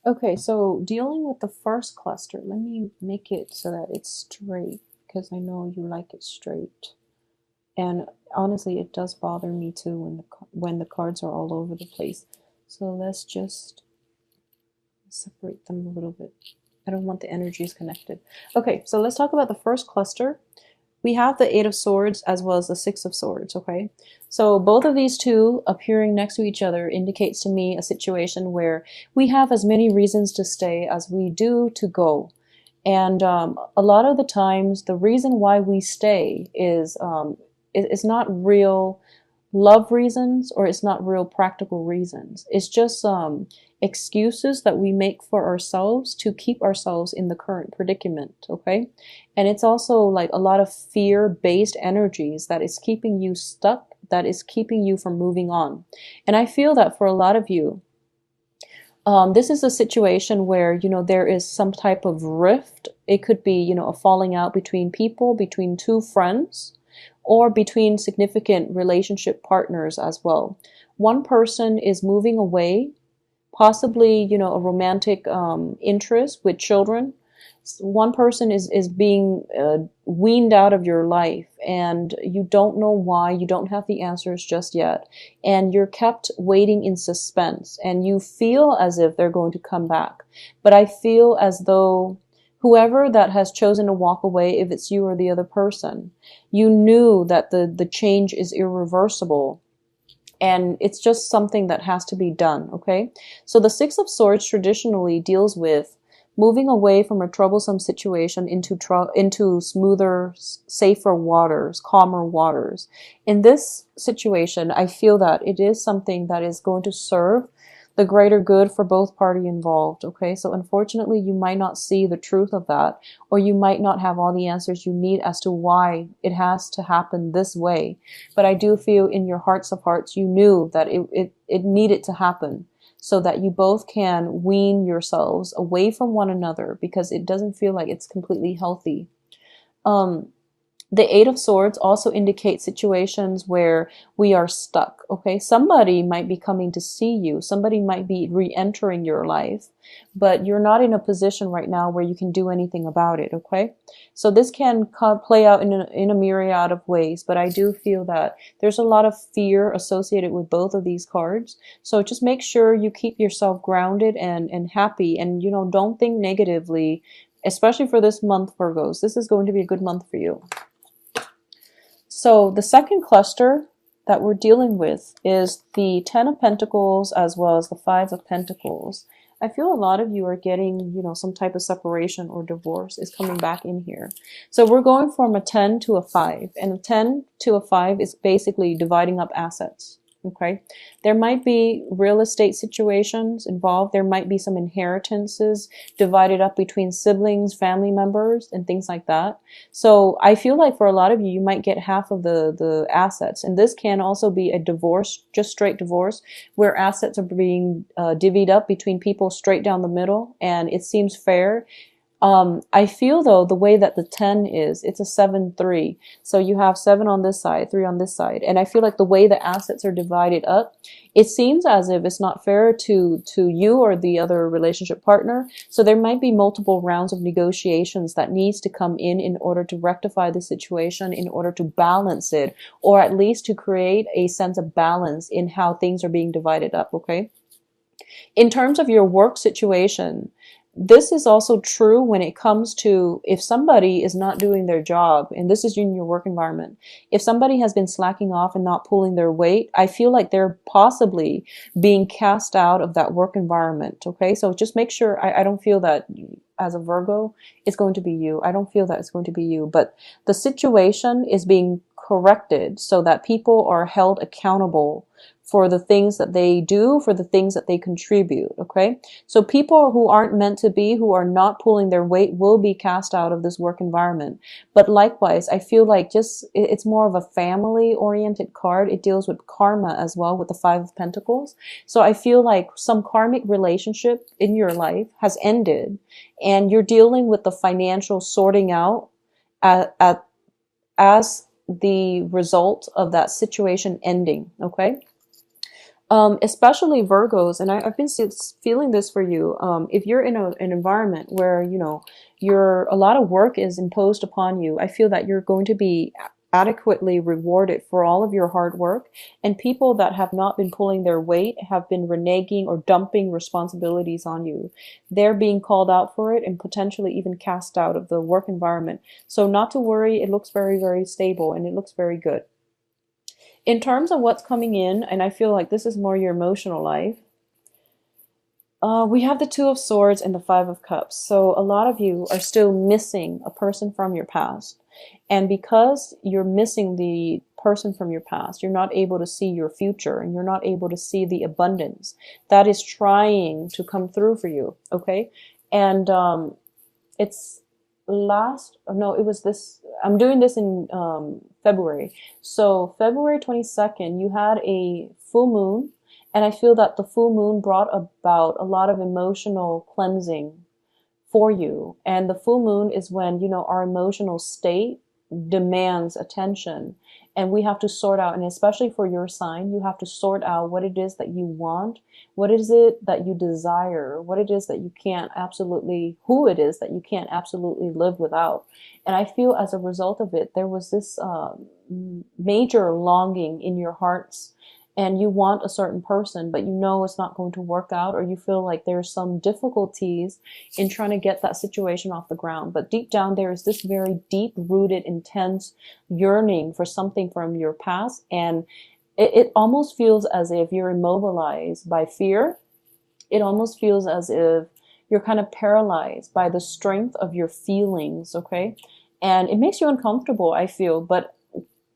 Okay, so dealing with the first cluster, let me make it so that it's straight because I know you like it straight. And honestly, it does bother me too when the cards are all over the place. So let's just separate them a little bit. I don't want the energies connected. Okay, so let's talk about the first cluster. We have the Eight of Swords as well as the Six of Swords, okay? So both of these two appearing next to each other indicates to me a situation where we have as many reasons to stay as we do to go. And a lot of the times, the reason why we stay is it's not real love reasons or it's not real practical reasons. It's just excuses that we make for ourselves to keep ourselves in the current predicament, okay? And it's also like a lot of fear-based energies that is keeping you stuck, that is keeping you from moving on. And I feel that for a lot of you, this is a situation where, there is some type of rift. It could be, a falling out between people, between two friends, or between significant relationship partners as well. One person is moving away, possibly, a romantic interest with children. One person is being weaned out of your life and you don't know why, you don't have the answers just yet, and you're kept waiting in suspense and you feel as if they're going to come back. But I feel as though whoever that has chosen to walk away, if it's you or the other person, you knew that the change is irreversible and it's just something that has to be done, okay? So the Six of Swords traditionally deals with moving away from a troublesome situation into smoother, safer waters, calmer waters. In this situation, I feel that it is something that is going to serve the greater good for both party involved, okay? So unfortunately, you might not see the truth of that, or you might not have all the answers you need as to why it has to happen this way. But I do feel in your hearts of hearts, you knew that it needed to happen so that you both can wean yourselves away from one another because it doesn't feel like it's completely healthy. Um, the Eight of Swords also indicates situations where we are stuck, okay? Somebody might be coming to see you. Somebody might be re-entering your life, but you're not in a position right now where you can do anything about it, okay? So this can play out in a myriad of ways, but I do feel that there's a lot of fear associated with both of these cards. So just make sure you keep yourself grounded and happy and, don't think negatively, especially for this month, Virgos. This is going to be a good month for you. So the second cluster that we're dealing with is the Ten of Pentacles as well as the Five of Pentacles. I feel a lot of you are getting, some type of separation or divorce is coming back in here. So we're going from a 10 to a 5, and a 10 to a 5 is basically dividing up assets. Okay. There might be real estate situations involved. There might be some inheritances divided up between siblings, family members, and things like that. So I feel like for a lot of you, you might get half of the assets. And this can also be a divorce, just straight divorce, where assets are being divvied up between people straight down the middle. And it seems fair. I feel though the way that the 10 is, it's a 7-3. So you have 7 on this side, 3 on this side. And I feel like the way the assets are divided up, it seems as if it's not fair to you or the other relationship partner. So there might be multiple rounds of negotiations that needs to come in order to rectify the situation, in order to balance it, or at least to create a sense of balance in how things are being divided up, okay? In terms of your work situation, this is also true when it comes to if somebody is not doing their job, and this is in your work environment. If somebody has been slacking off and not pulling their weight, I feel like they're possibly being cast out of that work environment. Okay, so just make sure, I don't feel that as a Virgo, it's going to be you. I don't feel that it's going to be you, but the situation is being corrected so that people are held accountable for the things that they do, for the things that they contribute, okay? So people who aren't meant to be, who are not pulling their weight, will be cast out of this work environment. But likewise, I feel like it's more of a family-oriented card. It deals with karma as well, with the Five of Pentacles. So I feel like some karmic relationship in your life has ended, and you're dealing with the financial sorting out as the result of that situation ending, okay? Especially Virgos, and I've been feeling this for you. If you're in an environment where, you know, a lot of work is imposed upon you, I feel that you're going to be adequately rewarded for all of your hard work. And people that have not been pulling their weight have been reneging or dumping responsibilities on you. They're being called out for it and potentially even cast out of the work environment. So not to worry, it looks very, very stable and it looks very good. In terms of what's coming in, and I feel like this is more your emotional life, we have the Two of Swords and the Five of Cups. So a lot of you are still missing a person from your past. And because you're missing the person from your past, you're not able to see your future and you're not able to see the abundance that is trying to come through for you. Okay. And it's it was this, I'm doing this in February. So February 22nd, you had a full moon. And I feel that the full moon brought about a lot of emotional cleansing for you. And the full moon is when, you know, our emotional state demands attention. And we have to sort out, and especially for your sign, you have to sort out what it is that you want, what is it that you desire, what it is that you can't absolutely, who it is that you can't absolutely live without. And I feel as a result of it, there was this major longing in your hearts, and you want a certain person, but you know it's not going to work out, or you feel like there's some difficulties in trying to get that situation off the ground. But deep down, there is this very deep-rooted, intense yearning for something from your past, and it almost feels as if you're immobilized by fear. It almost feels as if you're kind of paralyzed by the strength of your feelings, okay? And it makes you uncomfortable, I feel, but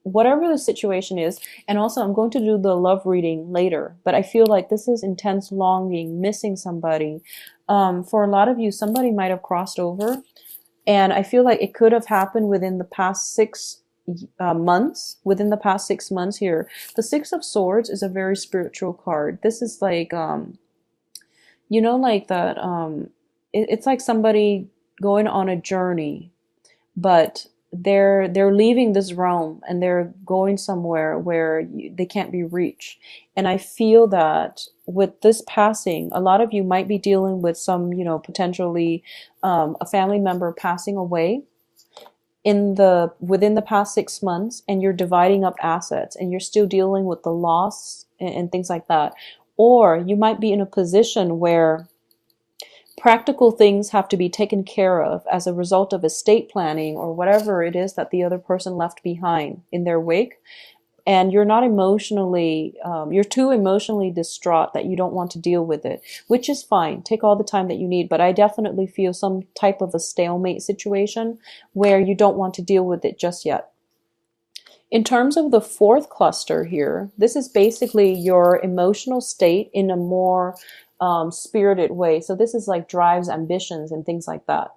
whatever the situation is, and also I'm going to do the love reading later, but I feel like this is intense longing, missing somebody. For a lot of you, somebody might have crossed over, and I feel like it could have happened within the past 6 months. Within the past 6 months here, the Six of Swords is a very spiritual card. This is like, you know, like that, it's like somebody going on a journey, but they're leaving this realm and they're going somewhere where they can't be reached. And I feel that with this passing, a lot of you might be dealing with some, you know, potentially a family member passing away within the past 6 months, and you're dividing up assets and you're still dealing with the loss and things like that. Or you might be in a position where practical things have to be taken care of as a result of estate planning or whatever it is that the other person left behind in their wake. And you're not emotionally, you're too emotionally distraught that you don't want to deal with it, which is fine. Take all the time that you need. But I definitely feel some type of a stalemate situation where you don't want to deal with it just yet. In terms of the fourth cluster here, this is basically your emotional state in a more spirited way. So this is like drives, ambitions, and things like that.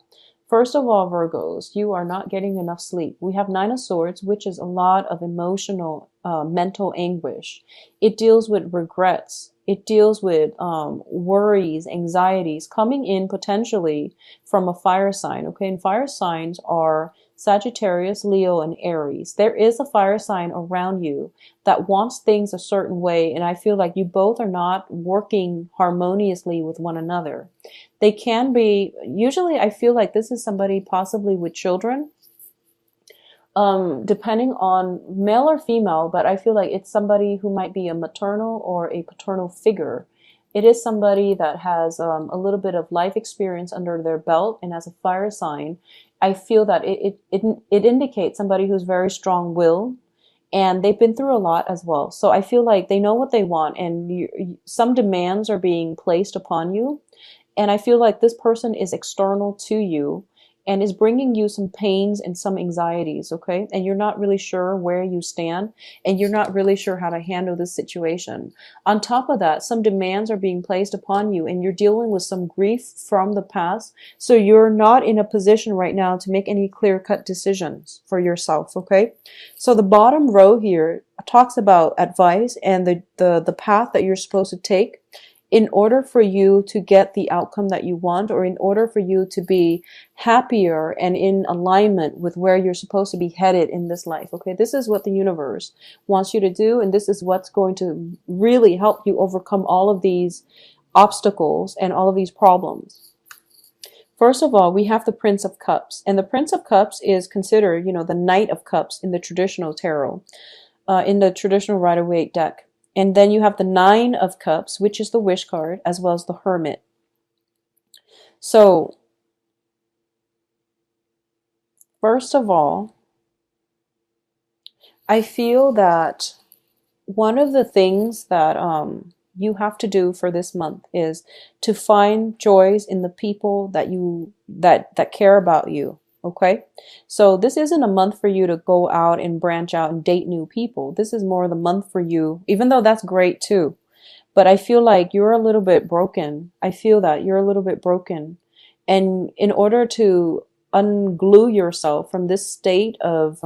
First of all, Virgos, you are not getting enough sleep. We have Nine of Swords, which is a lot of emotional, mental anguish. It deals with regrets. It deals with worries, anxieties coming in potentially from a fire sign. Okay, and fire signs are Sagittarius, Leo, and Aries. There is a fire sign around you that wants things a certain way, and I feel like you both are not working harmoniously with one another. They can be, usually I feel like this is somebody possibly with children, depending on male or female, but I feel like it's somebody who might be a maternal or a paternal figure. It is somebody that has a little bit of life experience under their belt, and as a fire sign, I feel that it indicates somebody who's very strong-willed, and they've been through a lot as well. So I feel like they know what they want, and some demands are being placed upon you. And I feel like this person is external to you and is bringing you some pains and some anxieties, okay? And you're not really sure where you stand, and you're not really sure how to handle this situation. On top of that, some demands are being placed upon you, and you're dealing with some grief from the past, so you're not in a position right now to make any clear-cut decisions for yourself, okay? So the bottom row here talks about advice and the path that you're supposed to take in order for you to get the outcome that you want, or in order for you to be happier and in alignment with where you're supposed to be headed in this life. Okay, this is what the universe wants you to do, and this is what's going to really help you overcome all of these obstacles and all of these problems. First of all, we have the Prince of Cups, and the Prince of Cups is considered, the Knight of Cups in the traditional tarot, in the traditional Rider-Waite deck. And then you have the Nine of Cups, which is the Wish card, as well as the Hermit. So, first of all, I feel that one of the things that you have to do for this month is to find joys in the people that care about you. Okay, so this isn't a month for you to go out and branch out and date new people. This is more the month for you, even though that's great too. But I feel like you're a little bit broken. I feel that you're a little bit broken. And in order to unglue yourself from this state of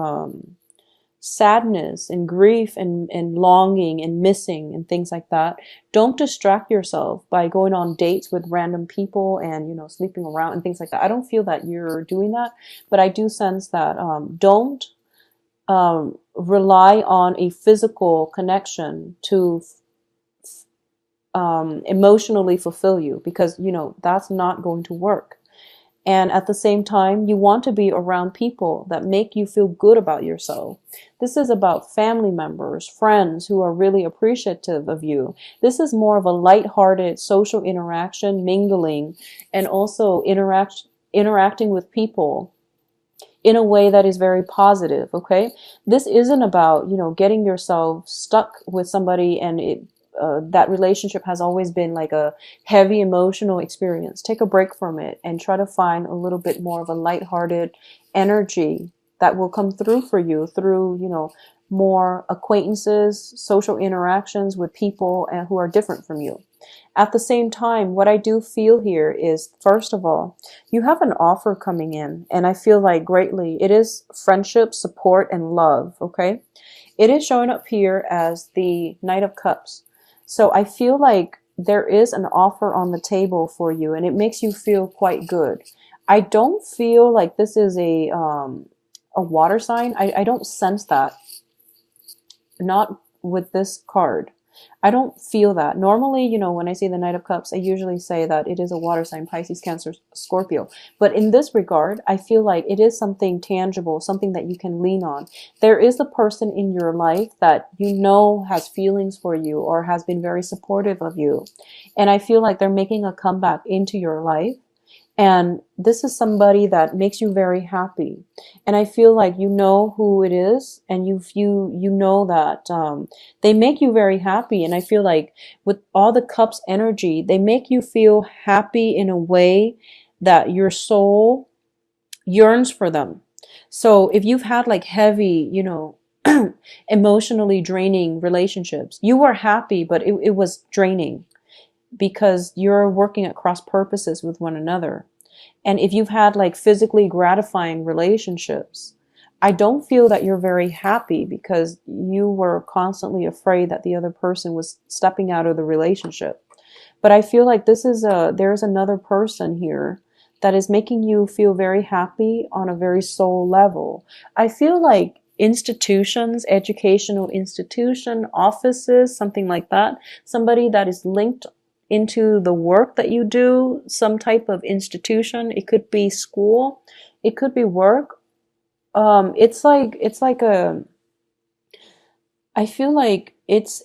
sadness and grief and longing and missing and things like that, don't distract yourself by going on dates with random people and sleeping around and things like that. I don't feel that you're doing that, but I do sense that don't rely on a physical connection to emotionally fulfill you, because that's not going to work. And at the same time, you want to be around people that make you feel good about yourself. This is about family members, friends who are really appreciative of you. This is more of a lighthearted social interaction, mingling, and also interacting with people in a way that is very positive, okay? This isn't about, getting yourself stuck with somebody and that relationship has always been like a heavy emotional experience. Take a break from it and try to find a little bit more of a lighthearted energy that will come through for you through, more acquaintances, social interactions with people who are different from you. At the same time, what I do feel here is, first of all, you have an offer coming in, and I feel like greatly it is friendship, support, and love, okay? It is showing up here as the Knight of Cups. So I feel like there is an offer on the table for you, and it makes you feel quite good. I don't feel like this is a water sign. I don't sense that. Not with this card. I don't feel that. Normally, when I see the Knight of Cups, I usually say that it is a water sign, Pisces, Cancer, Scorpio. But in this regard, I feel like it is something tangible, something that you can lean on. There is a person in your life that has feelings for you or has been very supportive of you. And I feel like they're making a comeback into your life. And this is somebody that makes you very happy. And I feel like you know who it is, and you know that they make you very happy. And I feel like with all the cups energy, they make you feel happy in a way that your soul yearns for them. So if you've had like heavy, emotionally draining relationships, you were happy, but it was draining, because you're working at cross purposes with one another. And if you've had like physically gratifying relationships, I don't feel that you're very happy, because you were constantly afraid that the other person was stepping out of the relationship. But I feel like there's another person here that is making you feel very happy on a very soul level. I feel like institutions, educational institution, offices, something like that, somebody that is linked into the work that you do, some type of institution. It could be school, it could be work. I feel like it's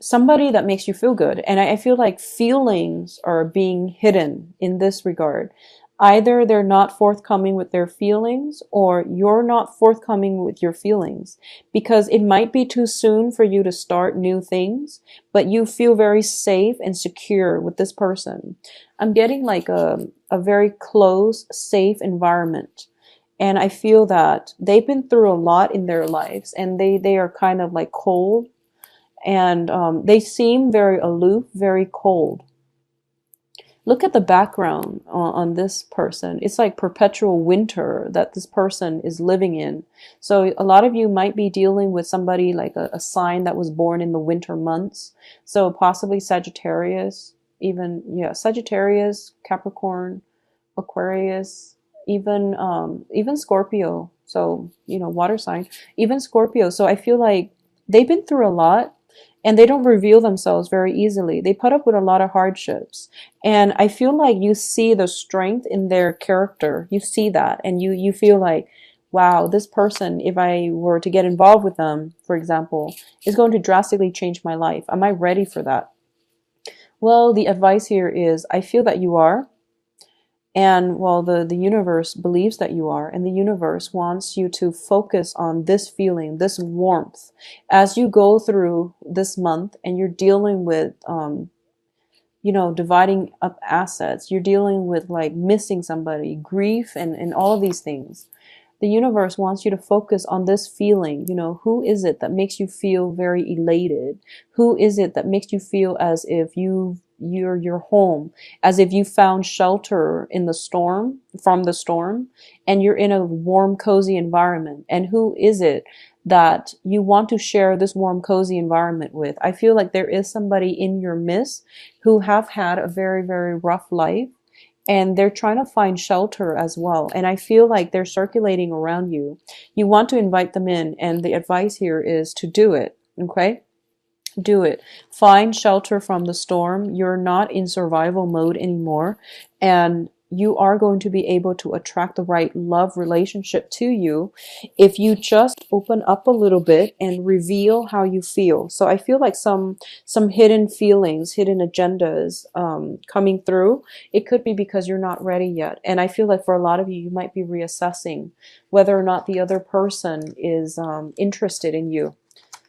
somebody that makes you feel good. And I feel like feelings are being hidden in this regard. Either they're not forthcoming with their feelings, or you're not forthcoming with your feelings, because it might be too soon for you to start new things, but you feel very safe and secure with this person. I'm getting like a very close, safe environment. And I feel that they've been through a lot in their lives, and they are kind of like cold, and they seem very aloof, very cold. Look at the background on this person. It's like perpetual winter that this person is living in. So a lot of you might be dealing with somebody like a sign that was born in the winter months. So possibly Sagittarius, even, yeah, Sagittarius, Capricorn, Aquarius, even Scorpio. So, you know, water sign, even Scorpio. So I feel like they've been through a lot and they don't reveal themselves very easily. They put up with a lot of hardships. And I feel like you see the strength in their character. You see that and you feel like, wow, this person, if I were to get involved with them, for example, is going to drastically change my life. Am I ready for that? Well, the advice here is I feel that you are. And well, the universe believes that you are, and the universe wants you to focus on this feeling, this warmth, as you go through this month and you're dealing with, you know, dividing up assets, you're dealing with like missing somebody, grief, and all of these things. The universe wants you to focus on this feeling. You know, who is it that makes you feel very elated? Who is it that makes you feel as if you're home, as if you found shelter in the storm, from the storm, and you're in a warm, cozy environment? And who is it that you want to share this warm, cozy environment with? I feel like there is somebody in your midst who have had a very, very rough life, and they're trying to find shelter as well. And I feel like they're circulating around you. You want to invite them in, and the advice here is to do it. Okay? Do it. Find shelter from the storm. You're not in survival mode anymore, and you are going to be able to attract the right love relationship to you if you just open up a little bit and reveal how you feel. So I feel like some hidden feelings, hidden agendas coming through. It could be because you're not ready yet, and I feel like for a lot of you might be reassessing whether or not the other person is interested in you.